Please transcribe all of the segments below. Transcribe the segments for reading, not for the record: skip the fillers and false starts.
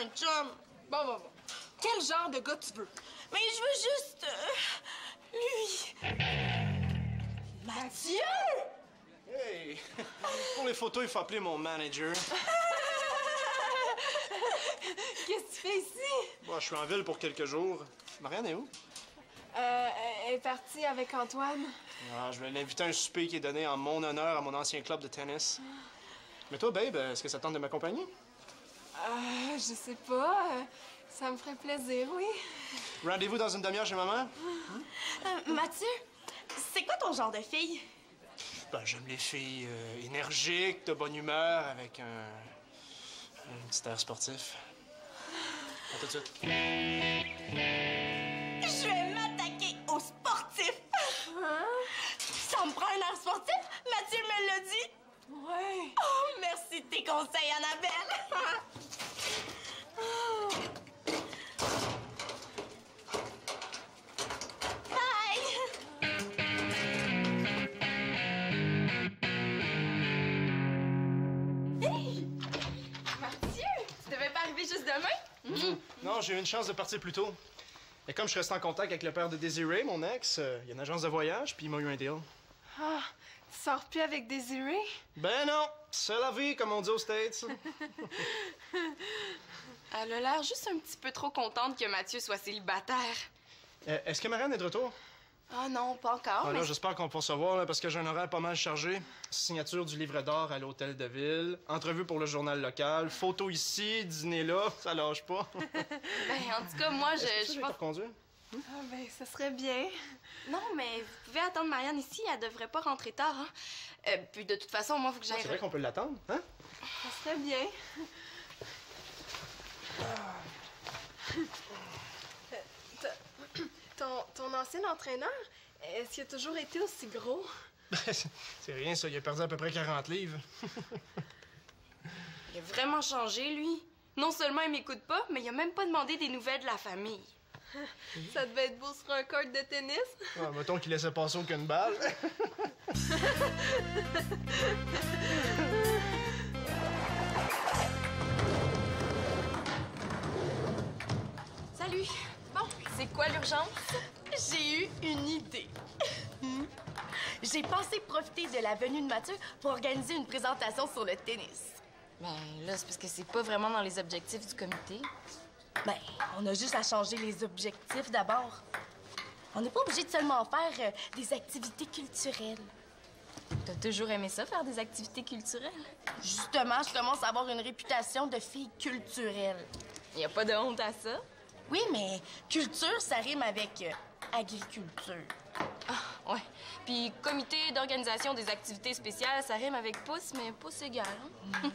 un chum. Bon. Quel genre de gars tu veux? Mais je veux juste... lui. Mathieu! Hey! Pour les photos, il faut appeler mon manager. Qu'est-ce que tu fais ici? Bon, je suis en ville pour quelques jours. Marianne est où? Elle est partie avec Antoine. Ah, je vais l'inviter à un souper qui est donné en mon honneur à mon ancien club de tennis. Mais toi, babe, est-ce que ça tente de m'accompagner? Je sais pas. Ça me ferait plaisir, oui. Rendez-vous dans une demi-heure chez maman? Mathieu, c'est quoi ton genre de fille? Ben, j'aime les filles énergiques, de bonne humeur, avec un petit air sportif. À tout de suite. Je vais m'attaquer aux sportifs. Hein? Ça me prend un air sportif? Mathieu me l'a dit. Ouais. Oh, merci de tes conseils, Annabelle. Bye. Hey! Mathieu, tu devais pas arriver juste demain? Non, j'ai eu une chance de partir plus tôt. Et comme je reste en contact avec le père de Désiré, mon ex, il y a une agence de voyage, puis il m'a eu un deal. Ah, tu sors plus avec Désiré? Ben non, c'est la vie, comme on dit aux States. Elle a l'air juste un petit peu trop contente que Mathieu soit célibataire. Est-ce que Marianne est de retour? Ah non, pas encore, Ah, mais... là, j'espère qu'on va se voir, là, parce que j'ai un horaire pas mal chargé. Signature du livret d'or à l'hôtel de ville, entrevue pour le journal local, photo ici, dîner là, ça lâche pas. Ben, en tout cas, moi, Est-ce que je tu pense... te conduire? Ah, ben, ça serait bien. Non, mais vous pouvez attendre Marianne ici, elle devrait pas rentrer tard, hein. Puis de toute façon, moi, faut que j'aille... C'est vrai qu'on peut l'attendre, hein? Ça serait bien. Ton ancien entraîneur, est-ce qu'il a toujours été aussi gros? C'est rien, ça. Il a perdu à peu près 40 livres. Il a vraiment changé, lui. Non seulement il m'écoute pas, mais il a même pas demandé des nouvelles de la famille. Ça devait être beau sur un court de tennis. Ah, mettons qu'il laissait passer aucune balle. Salut. Bon, c'est quoi l'urgence? J'ai eu une idée. J'ai pensé profiter de la venue de Mathieu pour organiser une présentation sur le tennis. Ben là, c'est parce que c'est pas vraiment dans les objectifs du comité. Ben, on a juste à changer les objectifs d'abord. On n'est pas obligé de seulement faire des activités culturelles. T'as toujours aimé ça, faire des activités culturelles? Justement, je commence à avoir une réputation de fille culturelle. Y a pas de honte à ça? Oui, mais culture, ça rime avec agriculture. Ah, ouais. Puis comité d'organisation des activités spéciales, ça rime avec pouce, mais pouce égal. Hein?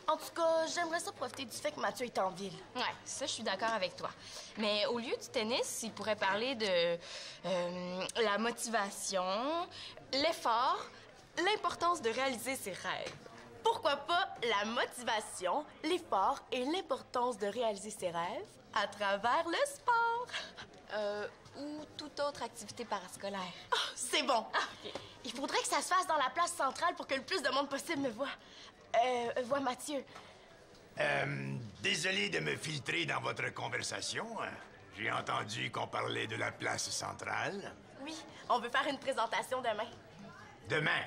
En tout cas, j'aimerais ça profiter du fait que Mathieu est en ville. Ouais, ça, je suis d'accord avec toi. Mais au lieu du tennis, il pourrait parler de la motivation, l'effort, l'importance de réaliser ses rêves. Pourquoi pas la motivation, l'effort et l'importance de réaliser ses rêves à travers le sport? Ou toute autre activité parascolaire. Oh, c'est bon. Il faudrait que ça se fasse dans la place centrale pour que le plus de monde possible me voie. Voie Mathieu. Désolé de me filtrer dans votre conversation. J'ai entendu qu'on parlait de la place centrale. Oui, on veut faire une présentation demain. Demain.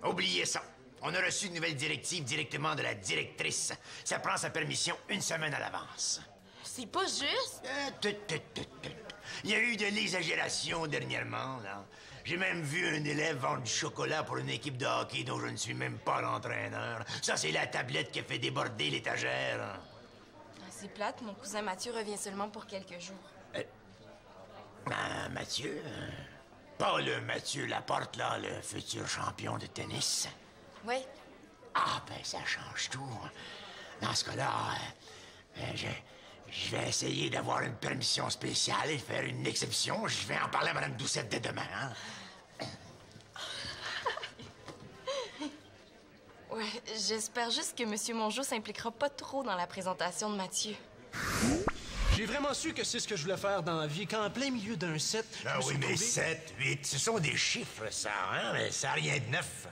Oubliez ça. On a reçu une nouvelle directive directement de la directrice. Ça prend sa permission une semaine à l'avance. C'est pas juste. Il y a eu de l'exagération dernièrement, là. J'ai même vu un élève vendre du chocolat pour une équipe de hockey dont je ne suis même pas l'entraîneur. Ça, c'est la tablette qui a fait déborder l'étagère. Ah, c'est plate, mon cousin Mathieu revient seulement pour quelques jours. Mathieu? Pas le Mathieu Laporte, là, le futur champion de tennis. Oui. Ah, ben, ça change tout. Dans ce cas-là, je vais essayer d'avoir une permission spéciale et faire une exception. Je vais en parler à Mme Doucette dès demain, hein? Ouais, j'espère juste que M. Mongeau s'impliquera pas trop dans la présentation de Mathieu. J'ai vraiment su que c'est ce que je voulais faire dans la vie, qu'en plein milieu d'un set... Ah oui, mais 7, 8, ce sont des chiffres, ça, hein? Mais ça n'a rien de neuf.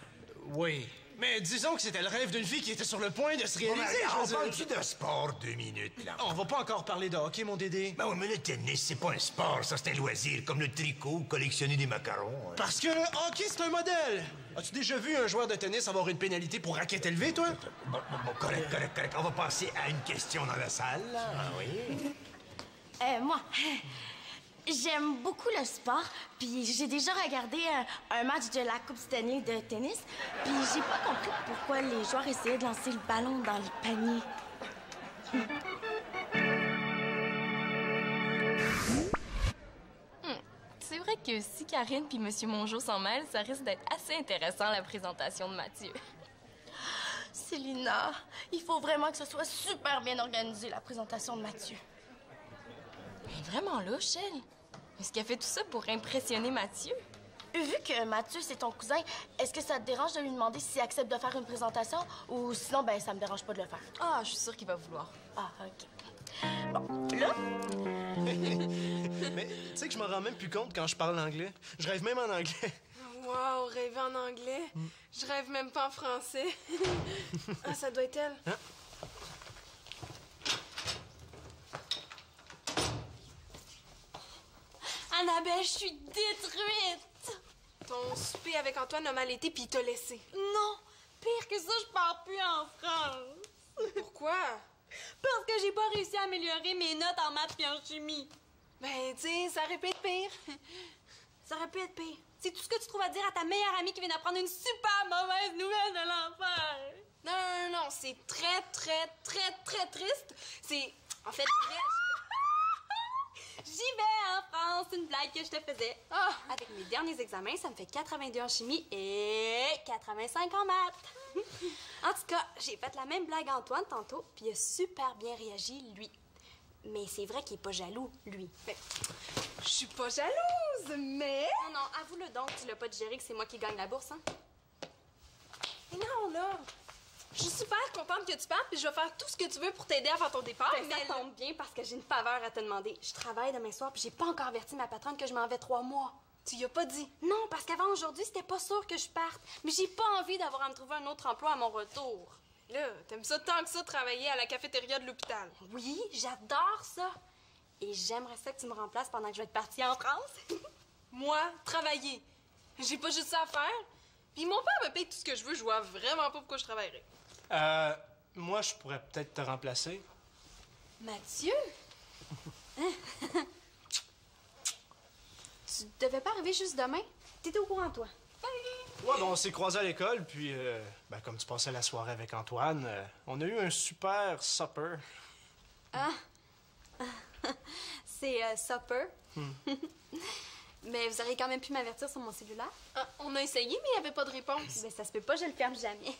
Oui, Mais disons que c'était le rêve d'une fille qui était sur le point de se Bon, réaliser. ben, je on veux dire. parle-tu de sport 2 minutes, là? On va pas encore parler de hockey, mon Dédé. Ben oui, mais le tennis, c'est pas un sport, ça, c'est un loisir, comme le tricot ou collectionner des macarons. Hein. Parce que le hockey, c'est un modèle. As-tu déjà vu un joueur de tennis avoir une pénalité pour raquette élevée, toi? Bon, correct. On va passer à une question dans la salle, là. Ah oui? Moi, j'aime beaucoup le sport, puis j'ai déjà regardé un match de la Coupe Stanley de tennis, puis j'ai pas compris pourquoi les joueurs essayaient de lancer le ballon dans le panier. C'est vrai que si Karine puis Monsieur Mongeau s'en mêlent, ça risque d'être assez intéressant, la présentation de Mathieu. Célina, il faut vraiment que ce soit super bien organisé, la présentation de Mathieu. Mais vraiment louche, elle. Est-ce qu'elle fait tout ça pour impressionner Mathieu? Vu que Mathieu, c'est ton cousin, est-ce que ça te dérange de lui demander s'il accepte de faire une présentation ou sinon, ben, ça me dérange pas de le faire? Ah, je suis sûre qu'il va vouloir. Ah, OK. Bon, là, Mais tu sais que je m'en rends même plus compte quand je parle anglais. Je rêve même en anglais. Wow, rêver en anglais. Je rêve même pas en français. Ah, ça doit être elle. Hein? Annabelle, je suis détruite! Ton souper avec Antoine a mal été puis il t'a laissé. Non! Pire que ça, je pars plus en France! Pourquoi? Parce que j'ai pas réussi à améliorer mes notes en maths et en chimie. Ben, tu sais, ça aurait pu être pire. Ça aurait pu être pire. C'est tout ce que tu trouves à dire à ta meilleure amie qui vient d'apprendre une super mauvaise nouvelle de l'enfer. Non, c'est très triste. C'est... En fait, J'y vais en France, une blague que je te faisais. Ah! Avec mes derniers examens, ça me fait 82 en chimie et 85 en maths. En tout cas, j'ai fait la même blague à Antoine tantôt, puis il a super bien réagi, lui. Mais c'est vrai qu'il est pas jaloux, lui. je suis pas jalouse, mais... Non, avoue-le donc, tu l'as pas digéré que c'est moi qui gagne la bourse, hein? Mais non, là... Je suis super contente que tu partes, puis je vais faire tout ce que tu veux pour t'aider avant ton départ, Ben, ça tombe bien parce que j'ai une faveur à te demander. Je travaille demain soir, puis j'ai pas encore averti ma patronne que je m'en vais 3 mois. Tu y as pas dit. Non, parce qu'avant aujourd'hui, c'était pas sûr que je parte. Mais j'ai pas envie d'avoir à me trouver un autre emploi à mon retour. Là, t'aimes ça tant que ça, travailler à la cafétéria de l'hôpital. Oui, j'adore ça. Et j'aimerais ça que tu me remplaces pendant que je vais être partie en France. Moi, travailler. J'ai pas juste ça à faire. Puis mon père me paye tout ce que je veux, je vois vraiment pas pourquoi je travaillerais. Moi, je pourrais peut-être te remplacer. Mathieu? Tu devais pas arriver juste demain? T'étais au courant, toi? Ouais, ben, on s'est croisés à l'école, puis ben, comme tu passais la soirée avec Antoine, on a eu un super supper. Ah! C'est supper. Mais vous auriez quand même pu m'avertir sur mon cellulaire. Ah, on a essayé, mais il y avait pas de réponse. Mais ça se peut pas, je le ferme jamais.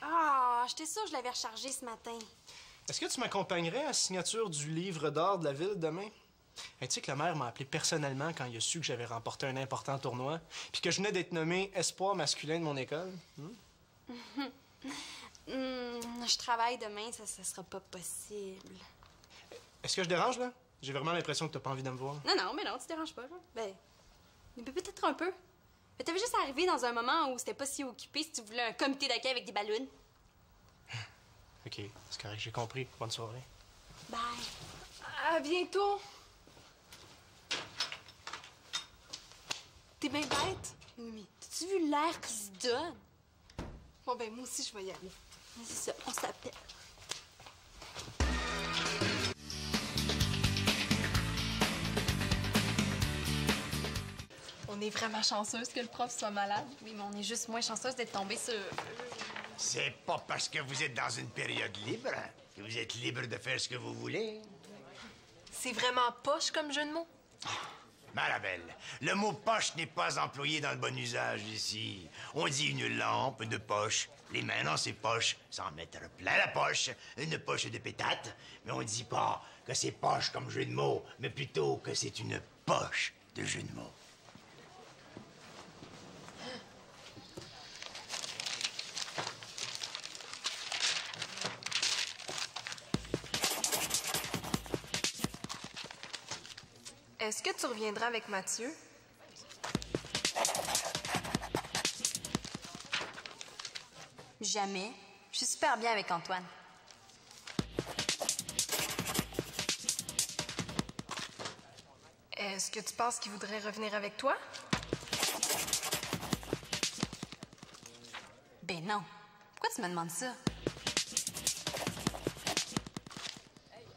Ah, j'étais sûre que je l'avais rechargé ce matin. Est-ce que tu m'accompagnerais à la signature du livre d'or de la ville demain? Hey, tu sais que le maire m'a appelé personnellement quand il a su que j'avais remporté un important tournoi, puis que je venais d'être nommé espoir masculin de mon école. Je travaille demain, ça sera pas possible. Est-ce que je dérange, là? J'ai vraiment l'impression que t'as pas envie de me voir. Non, mais non, tu te déranges pas, là. Ben, mais peut-être un peu. Mais t'avais juste arrivé dans un moment où c'était pas si occupé si tu voulais un comité d'accueil avec des ballons. OK, c'est correct, j'ai compris. Bonne soirée. Bye. À bientôt. T'es bien bête. Mais t'as-tu vu l'air qu'il se donne? Bon, ben, moi aussi, je vais y aller. C'est ça, on s'appelle. On est vraiment chanceuse que le prof soit malade. Oui, mais on est juste moins chanceuse d'être tombée sur... C'est pas parce que vous êtes dans une période libre que vous êtes libre de faire ce que vous voulez. C'est vraiment poche comme jeu de mots. Marabelle, le mot poche n'est pas employé dans le bon usage ici. On dit une lampe de poche, les mains dans ses poches, sans mettre plein la poche, une poche de pétate. Mais on dit pas que c'est poche comme jeu de mots, mais plutôt que c'est une poche de jeu de mots. Est-ce que tu reviendras avec Mathieu? Jamais. Je suis super bien avec Antoine. Est-ce que tu penses qu'il voudrait revenir avec toi? Ben non. Pourquoi tu me demandes ça?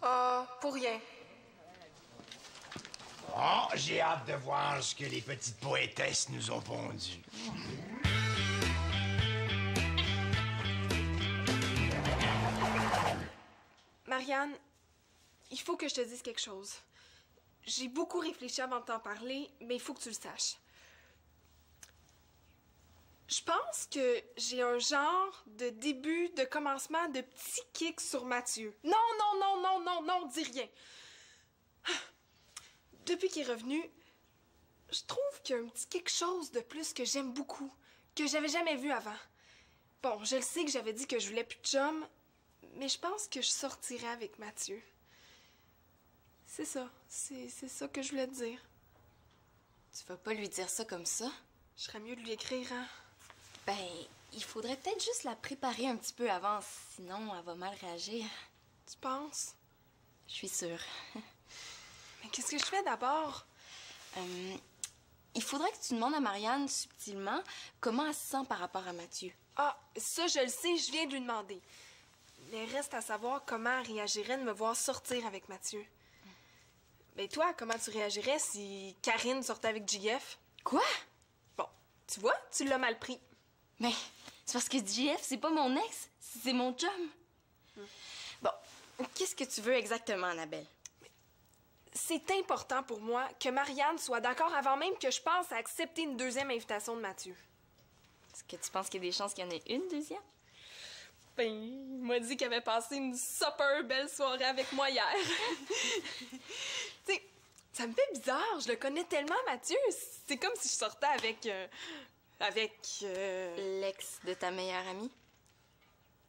Ah, pour rien. Oh, j'ai hâte de voir ce que les petites poétesses nous ont pondu. Marianne, il faut que je te dise quelque chose. J'ai beaucoup réfléchi avant de t'en parler, mais il faut que tu le saches. Je pense que j'ai un genre de début, de commencement, de petit kick sur Mathieu. Non, non, non, non, non, non, dis rien. Depuis qu'il est revenu, je trouve qu'il y a un petit quelque chose de plus que j'aime beaucoup, que j'avais jamais vu avant. Bon, je le sais que j'avais dit que je voulais plus de chum, mais je pense que je sortirais avec Mathieu. C'est ça. C'est ça que je voulais te dire. Tu vas pas lui dire ça comme ça? Je serais mieux de lui écrire, hein? Ben, il faudrait peut-être juste la préparer un petit peu avant, sinon elle va mal réagir. Tu penses? Je suis sûre. Mais qu'est-ce que je fais d'abord? Il faudrait que tu demandes à Marianne subtilement comment elle se sent par rapport à Mathieu. Ah, ça, je le sais, je viens de lui demander. Mais reste à savoir comment elle réagirait de me voir sortir avec Mathieu. Mais toi, comment tu réagirais si Karine sortait avec JF? Quoi? Bon, tu vois, tu l'as mal pris. Mais c'est parce que JF, c'est pas mon ex, c'est mon chum. Bon, qu'est-ce que tu veux exactement, Annabelle? C'est important pour moi que Marianne soit d'accord avant même que je pense à accepter une deuxième invitation de Mathieu. Est-ce que tu penses qu'il y a des chances qu'il y en ait une deuxième? Ben, il m'a dit qu'il avait passé une super belle soirée avec moi hier. Tu sais, ça me fait bizarre. Je le connais tellement, Mathieu. C'est comme si je sortais avec... L'ex de ta meilleure amie?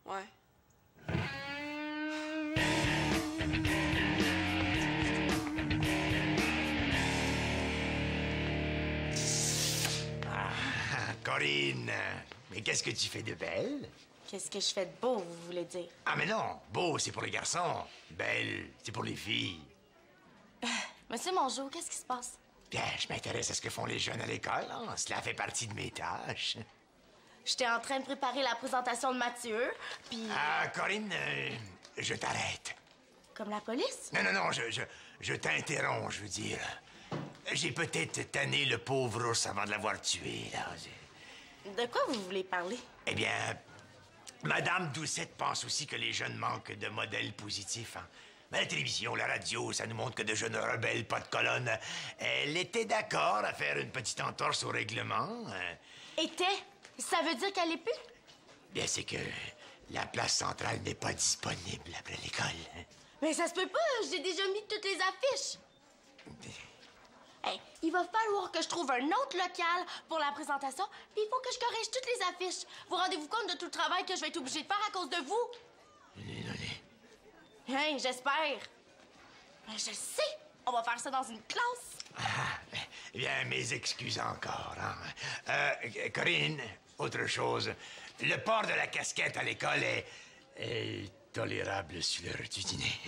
Ouais. Corinne, mais qu'est-ce que tu fais de belle? Qu'est-ce que je fais de beau, vous voulez dire? Ah, mais non, beau, c'est pour les garçons. Belle, c'est pour les filles. Monsieur Mongeau, qu'est-ce qui se passe? Bien, je m'intéresse à ce que font les jeunes à l'école. Hein? Cela fait partie de mes tâches. J'étais en train de préparer la présentation de Mathieu, puis... Ah, Corinne, je t'arrête. Comme la police? Non, non, non, je t'interromps, je veux dire. J'ai peut-être tanné le pauvre ours avant de l'avoir tué, là. De quoi vous voulez parler? Eh bien, Madame Doucette pense aussi que les jeunes manquent de modèles positifs. Hein? Mais la télévision, la radio, ça nous montre que de jeunes rebelles, pas de colonne. Elle était d'accord à faire une petite entorse au règlement. Était? Ça veut dire qu'elle est plus? Bien, c'est que la place centrale n'est pas disponible après l'école. Hein? Mais ça se peut pas, j'ai déjà mis toutes les affiches. Hey, il va falloir que je trouve un autre local pour la présentation, puis il faut que je corrige toutes les affiches. Vous rendez-vous compte de tout le travail que je vais être obligée de faire à cause de vous? Hein, j'espère. Ben, je sais, on va faire ça dans une classe. Ah, eh bien, mes excuses encore. Hein? Corinne, autre chose. Le port de la casquette à l'école est tolérable sur l'heure du dîner.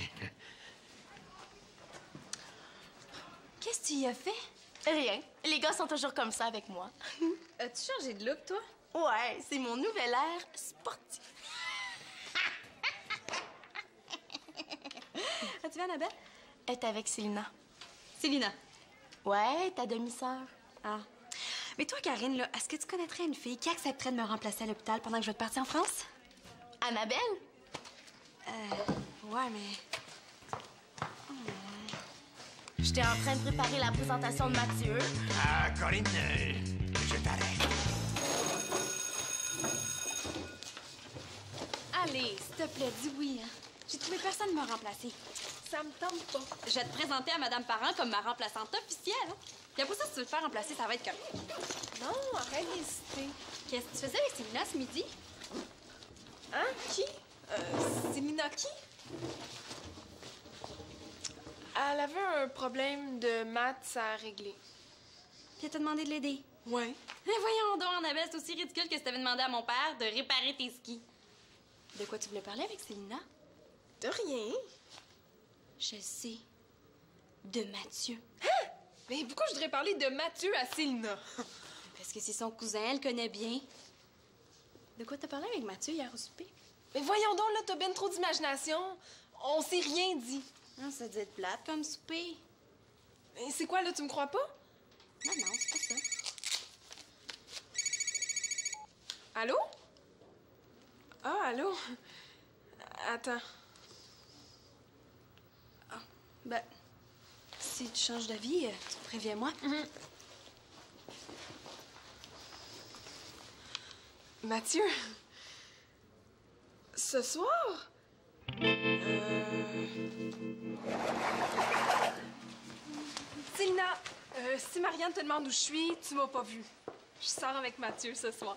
Qu'est-ce que tu y as fait? Rien. Les gars sont toujours comme ça avec moi. As-tu changé de look, toi? Ouais, c'est mon nouvel air sportif. As-tu vu Annabelle? Elle est avec Célina. Célina. Ouais, ta demi-sœur. Ah. Mais toi, Karine, là, est-ce que tu connaîtrais une fille qui accepterait de me remplacer à l'hôpital pendant que je vais te partir en France? Annabelle? Ouais, mais... J'étais en train de préparer la présentation de Mathieu. Ah, Corinne, je t'arrête. Allez, s'il te plaît, dis oui. Hein. J'ai trouvé personne me remplacer. Ça me tente pas. Je vais te présenter à Madame Parent comme ma remplaçante officielle. Hein. Puis après ça, si tu veux te faire remplacer, ça va être comme... Non, arrête d'hésiter. Qu'est-ce que tu faisais avec Célina ce midi? Hein? Qui? Célina qui? Elle avait un problème de maths à régler. Puis elle t'a demandé de l'aider. Ouais. Mais voyons donc, Annabelle, c'est aussi ridicule que si t'avais demandé à mon père de réparer tes skis. De quoi tu voulais parler avec Célina? De rien. Je sais. De Mathieu. Mais pourquoi je voudrais parler de Mathieu à Célina? Parce que c'est son cousin, elle connaît bien. De quoi t'as parlé avec Mathieu hier au souper? Mais voyons donc, là, t'as bien trop d'imagination. On s'est rien dit. Non, ça doit être plate comme souper. Et c'est quoi, là, tu me crois pas? Non, non, c'est pas ça. Allô? Ah, allô? Attends. Ben, si tu changes d'avis, tu préviens-moi. Mathieu? Ce soir? Célina, si Marianne te demande où je suis, tu m'as pas vue. Je sors avec Mathieu ce soir.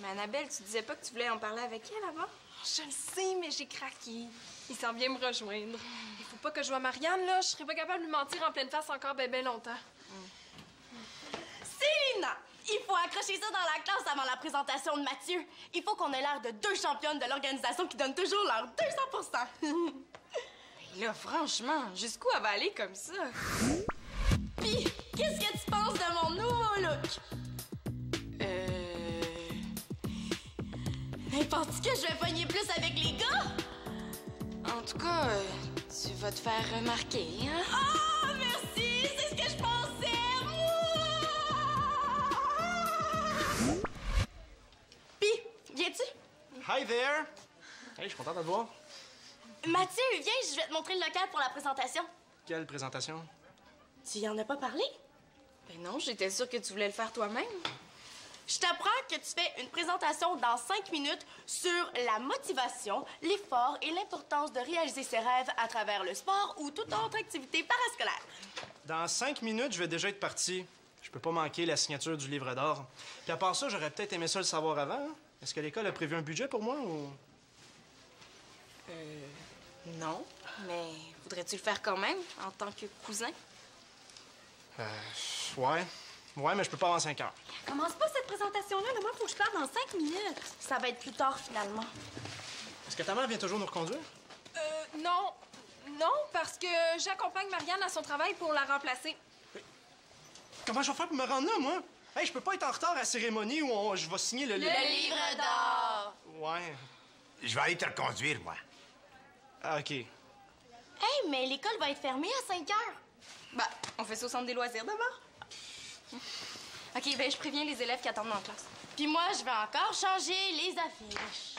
Mais Annabelle, tu disais pas que tu voulais en parler avec elle avant? Je le sais, mais j'ai craqué. Il s'en vient me rejoindre. Il faut pas que je vois Marianne, là. Je serais pas capable de lui mentir en pleine face encore ben longtemps. Célina, il faut accrocher ça dans la classe avant la présentation de Mathieu. Il faut qu'on ait l'air de 2 championnes de l'organisation qui donnent toujours leur 200%. Là, franchement, jusqu'où elle va aller comme ça? Puis, qu'est-ce que tu penses de mon nouveau look? Hey, penses-tu que je vais pogner plus avec les gars? En tout cas, tu vas te faire remarquer, hein? Oh, merci! C'est ce que je pensais! Mouah! Puis, viens-tu? Hi there! Hey, je suis content de te voir. Mathieu, viens, je vais te montrer le local pour la présentation. Quelle présentation? Tu y en as pas parlé? Ben non, j'étais sûre que tu voulais le faire toi-même. Je t'apprends que tu fais une présentation dans 5 minutes sur la motivation, l'effort et l'importance de réaliser ses rêves à travers le sport ou toute autre activité parascolaire. Dans 5 minutes, je vais déjà être parti. Je peux pas manquer la signature du livre d'or. Puis à part ça, j'aurais peut-être aimé ça le savoir avant. Hein? Est-ce que l'école a prévu un budget pour moi ou... Non, mais voudrais-tu le faire quand même, en tant que cousin? Ouais. Ouais, mais je peux pas avant 5 heures. Commence pas cette présentation-là, là, moi, faut que je parte dans 5 minutes. Ça va être plus tard, finalement. Est-ce que ta mère vient toujours nous reconduire? Non. Non, parce que j'accompagne Marianne à son travail pour la remplacer. Comment je vais faire pour me rendre là, moi? Hey, je peux pas être en retard à la cérémonie où je vais signer le livre. Le livre d'or! Ouais. Je vais aller te reconduire, moi. Ah, OK. Hey, mais l'école va être fermée à 5 heures. Bah, on fait ça au centre des loisirs d'abord. OK, ben je préviens les élèves qui attendent dans la classe. Puis moi, je vais encore changer les affiches.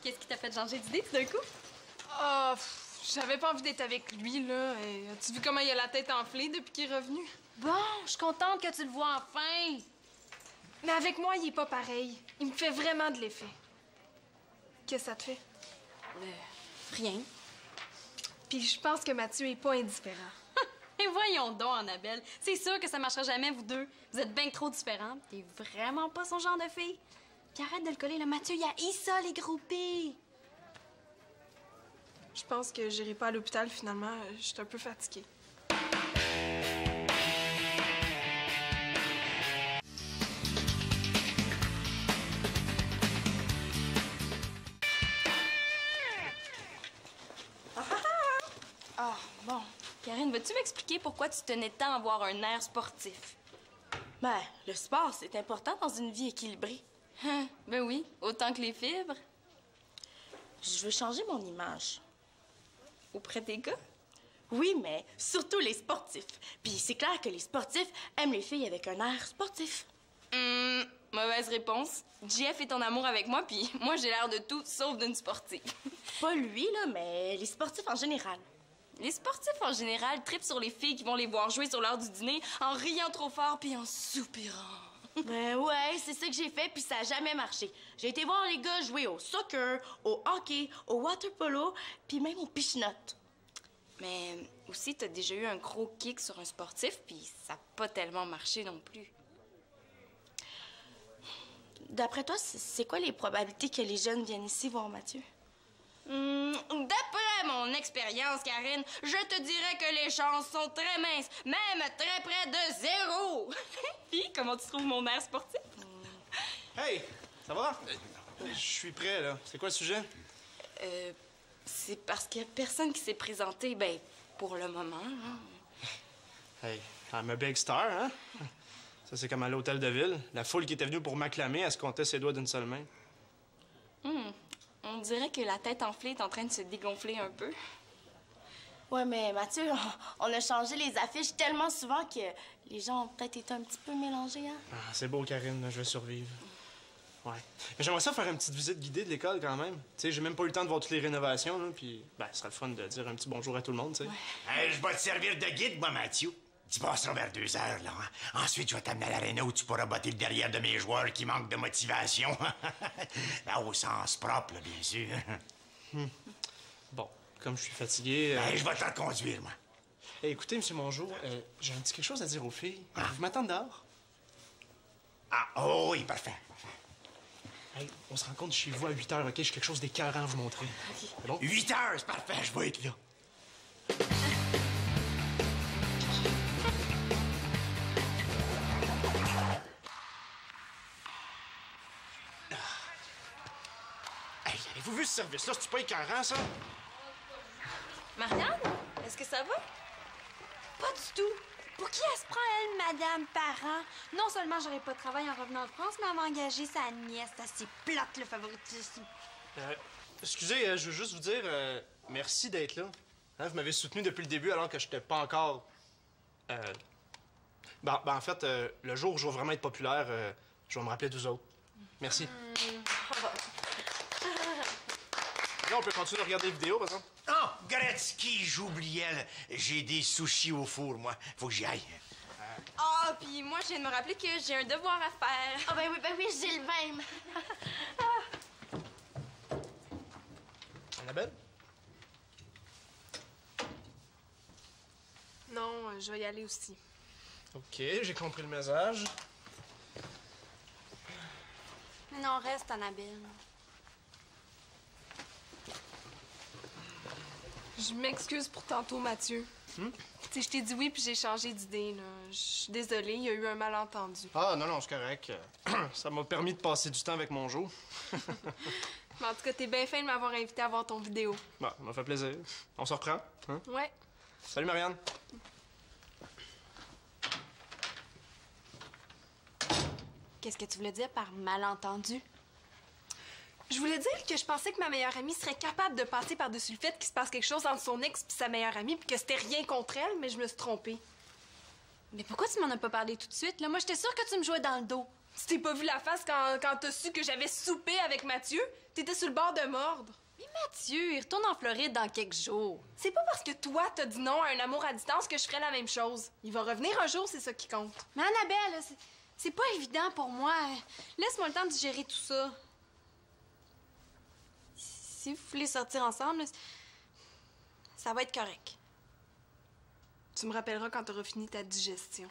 Qu'est-ce qui t'a fait changer d'idée tout d'un coup? Ah, j'avais pas envie d'être avec lui, là. Et as-tu vu comment il a la tête enflée depuis qu'il est revenu? Bon, je suis contente que tu le vois enfin. Mais avec moi, il est pas pareil. Il me fait vraiment de l'effet. Qu'est-ce que ça te fait? Rien. Puis je pense que Mathieu est pas indifférent. Et voyons donc, Annabelle. C'est sûr que ça marchera jamais, vous deux. Vous êtes bien trop différents. T'es vraiment pas son genre de fille. Puis arrête de le coller, là. Mathieu, il haït ça, les groupés. Je pense que j'irai pas à l'hôpital, finalement. Je suis un peu fatiguée. Ah, bon. Karine, veux-tu m'expliquer pourquoi tu tenais tant à avoir un air sportif? Ben, le sport, c'est important dans une vie équilibrée. Hein? Ben oui, autant que les fibres. Je veux changer mon image. Auprès des gars? Oui, mais surtout les sportifs. Puis c'est clair que les sportifs aiment les filles avec un air sportif. Mauvaise réponse. JF est en amour avec moi, puis moi, j'ai l'air de tout sauf d'une sportive. Pas lui, là, mais les sportifs en général. Les sportifs, en général, trippent sur les filles qui vont les voir jouer sur l'heure du dîner en riant trop fort puis en soupirant. Ben ouais, c'est ça que j'ai fait, puis ça a jamais marché. J'ai été voir les gars jouer au soccer, au hockey, au water polo, puis même au pichinotte. Mais aussi, t'as déjà eu un gros kick sur un sportif, puis ça n'a pas tellement marché non plus. D'après toi, c'est quoi les probabilités que les jeunes viennent ici voir Mathieu? D'après mon expérience, Karine, je te dirais que les chances sont très minces, même très près de 0. Puis, comment tu trouves mon air sportif? Hey, ça va? Je suis prêt, là. C'est quoi le sujet? C'est parce qu'il y a personne qui s'est présenté, ben, pour le moment. Là. Hey, I'm a big star, hein? Ça, c'est comme à l'hôtel de ville. La foule qui était venue pour m'acclamer, elle se comptait ses doigts d'une seule main. On dirait que la tête enflée est en train de se dégonfler un peu. Ouais, mais Mathieu, on a changé les affiches tellement souvent que les gens ont peut-être été un petit peu mélangés, hein? Ah, c'est beau, Karine, là, je vais survivre. Ouais. Mais j'aimerais ça faire une petite visite guidée de l'école quand même. Tu sais, j'ai même pas eu le temps de voir toutes les rénovations, là, puis ben, ce serait le fun de dire un petit bonjour à tout le monde, tu sais. Hey, je vais te servir de guide, moi, Mathieu. Tu passeras vers 2 heures, là. Hein? Ensuite, je vais t'amener à l'aréna où tu pourras botter le derrière de mes joueurs qui manquent de motivation. Là, au sens propre, là, bien sûr. Bon, comme je suis fatigué... Ben, je vais te reconduire, moi. Hey, écoutez, M. Mongeau, j'ai un petit quelque chose à dire aux filles. Vous m'attendez dehors? Ah, oh oui, parfait. Hey, on se rencontre chez vous à 8 h, OK? J'ai quelque chose d'écœurant à vous montrer. C'est bon? 8 heures, c'est parfait, je vais être là. Hey, avez-vous vu ce service-là? C'est-tu pas écœurant, ça? Marianne, est-ce que ça va? Pas du tout. Pour qui elle se prend, elle, Madame Parent? Non seulement j'aurais pas de travail en revenant de France, mais elle m'a engagé sa nièce. C'est assez plate, le favoritisme. Excusez, je veux juste vous dire merci d'être là. Hein, vous m'avez soutenu depuis le début alors que je n'étais pas encore... en fait, le jour où je vais vraiment être populaire, je vais me rappeler d'eux autres. Merci. Là, on peut continuer de regarder les vidéos, par exemple. Oh, Gretzky, j'oubliais. J'ai des sushis au four, moi. Faut que j'y aille. Ah, puis moi, je viens de me rappeler que j'ai un devoir à faire. Ah, ben oui, j'ai le même. Annabelle? Non, je vais y aller aussi. OK, j'ai compris le message. Mais non, reste, Annabelle. Je m'excuse pour tantôt, Mathieu. Tu sais, je t'ai dit oui, puis j'ai changé d'idée, là. Je suis désolée, il y a eu un malentendu. Ah, non, c'est correct. Ça m'a permis de passer du temps avec mon jour. Mais en tout cas, t'es bien fin de m'avoir invité à voir ton vidéo. Bon, ça m'a fait plaisir. On se reprend, hein? Ouais. Salut, Marianne. Qu'est-ce que tu voulais dire par malentendu? Je voulais dire que je pensais que ma meilleure amie serait capable de passer par-dessus le fait qu'il se passe quelque chose entre son ex et sa meilleure amie, puis que c'était rien contre elle, mais je me suis trompée. Mais pourquoi tu m'en as pas parlé tout de suite? Là, moi, j'étais sûre que tu me jouais dans le dos. Tu t'es pas vu la face quand t'as su que j'avais soupé avec Mathieu? T'étais sur le bord de mordre. Mais Mathieu, il retourne en Floride dans quelques jours. C'est pas parce que toi, t'as dit non à un amour à distance que je ferais la même chose. Il va revenir un jour, c'est ça qui compte. Mais Annabelle, là, c'est pas évident pour moi. Laisse-moi le temps de digérer tout ça. Si vous voulez sortir ensemble, ça va être correct. Tu me rappelleras quand t'auras fini ta digestion.